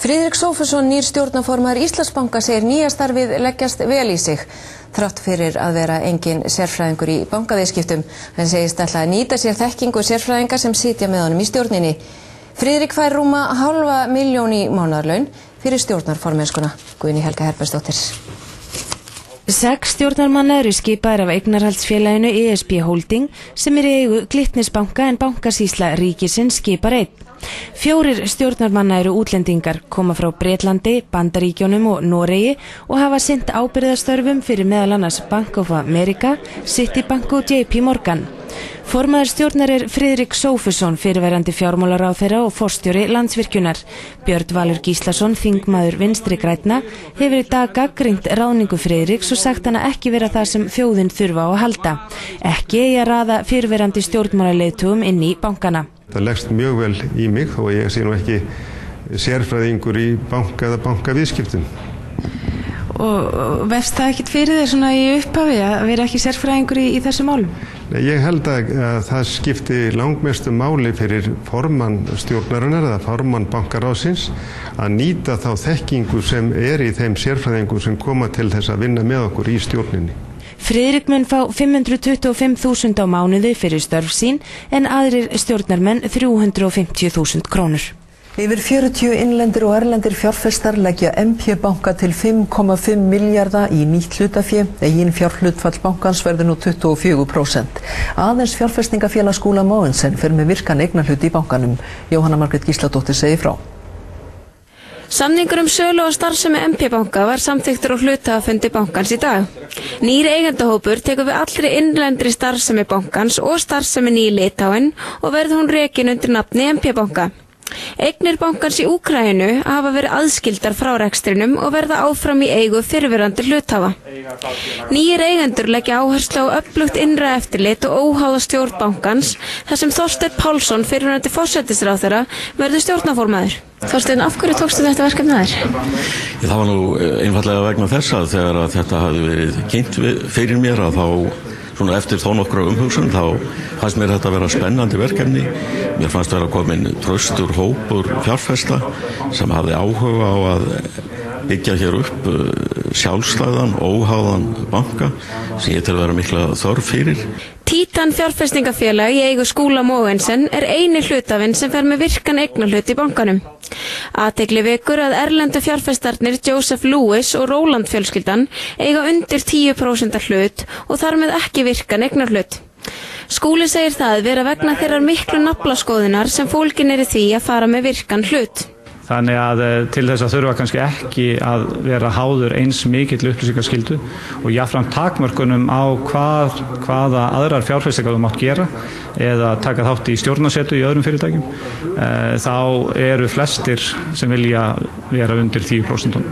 Friðrik Sófusson, nýr stjórnarformaður Íslandsbanka, segir nýja starfið leggjast vel í sig, þrátt fyrir að vera engin sérfræðingur í bankaviðskiptum. Hann segist ætla að nýta sér þekkingu sérfræðinga sem sitja með honum í stjórninni. Friðrik fær rúma $500.000 í mánaðarlaun fyrir stjórnarformennskuna. Guðný Helga Herbertsdóttir. 6 stjórnarmanna eru skipaðir af eignarhaldsfélaginu ESB Holding sem í eigu Glitnisbanka en Bankasýsla ríkisins skipar einn. 4 stjórnarmanna eru útlendingar, koma frá Bretlandi, Bandaríkjunum og Noregi og hafa sinnt ábyrgðarstörfum fyrir meðal annars Bank of America, Citibank og JP Morgan. Formaður stjórnar er Friðrik Sófusson, fyrrverandi fjármálaráðherra og forstjóri Landsvirkjunar. Björn Valur Gíslason, þingmaður Vinstri grænna, hefur í dag gagnrýnt ráðningu Friðriks og sagt hana ekki vera það sem þjóðin þurfa á að halda. Ekki eigi að raða fyrrverandi stjórnmálaleiðtogum inn í bankana. Það leggst mjög vel í mig og ég sé nú ekki sérfræðingur í banka eða bankaviðskiptum. Og vefst það ekkert fyrir þér svona í upphafi að vera ekki sérfræðingur í þessu málum? Nei, ég held að það skipti langmestu máli fyrir formann stjórnarinnar eða formann bankaráðsins að nýta þá þekkingu sem er í þeim sérfræðingum sem koma til þess að vinna með okkur í stjórninni. Friðrik mun fá 525.000 á mánuði fyrir störf sín en aðrir stjórnarmenn 350.000 krónur. Yfir 40 innlendir og erlendir fjárfestar leggja MP banka til 5,5 milljarða í nýtt hlutafé. Eigin fjárhlutfall bankans verður nú 24%. Aðeins fjárfestingafélag Skúla Mogensen fer með virkan eignarhlut í bankanum. Jóhanna Margrét Gísladóttir segir frá. Samningur sölu og starfsemi MP banka var samþykktur á hluthafafundi bankans í dag. Nýr eigendahópur tekur við allri innlendri starfsemi bankans og starfsemi í Litáen og verður hún rekin undir nafni MP banka. Eignir bankans í Úkraínu hafa verið aðskildar frá rekstrinum og verða áfram í eigu fyrrverandi hluthafa. Nýjir eigendur leggja áherslu á öflugt innra eftirlit og óháða stjórn bankans þar sem Þorsteinn Pálsson, fyrrverandi forsætisráðherra, verður stjórnarformaður. Þorsteinn, af hverju tókstu þetta verkefni að þér? Það var nú einfaldlega vegna þess að þegar þetta hafði verið kynnt fyrir mér að þá svona eftir þó nokkra umhugsun þá fannst mér þetta að vera spennandi verkefni. Mér fannst vera komin traustur hópur fjárfesta sem hafði áhuga á að byggja hér upp sjálfstæðan, óháðan banka sem ég til að vera mikla þörf fyrir. Títan fjárfestingafélag í eigu Skúla Mogensen er eini hlutafinn sem fer með virkan eignarhlut í bankanum. Athygli vekur að erlendu fjárfestarnir Joseph Lewis og Roland fjölskyldan eiga undir 10% hlut og þar með ekki virkan eignarhlut. Skúli segir það vera vegna þeirrar miklu naflaskoðunar sem fólkin er í því að fara með virkan hlut. Þannig að til þess að þurfa kannski ekki að vera háður eins mikill upplýsingaskyldu og jafnframt takmörkunum á hvaða aðrar fjárfestingar þú mátt gera eða taka þátt í stjórnarsetu í öðrum fyrirtækjum, þá eru flestir sem vilja vera undir 10%.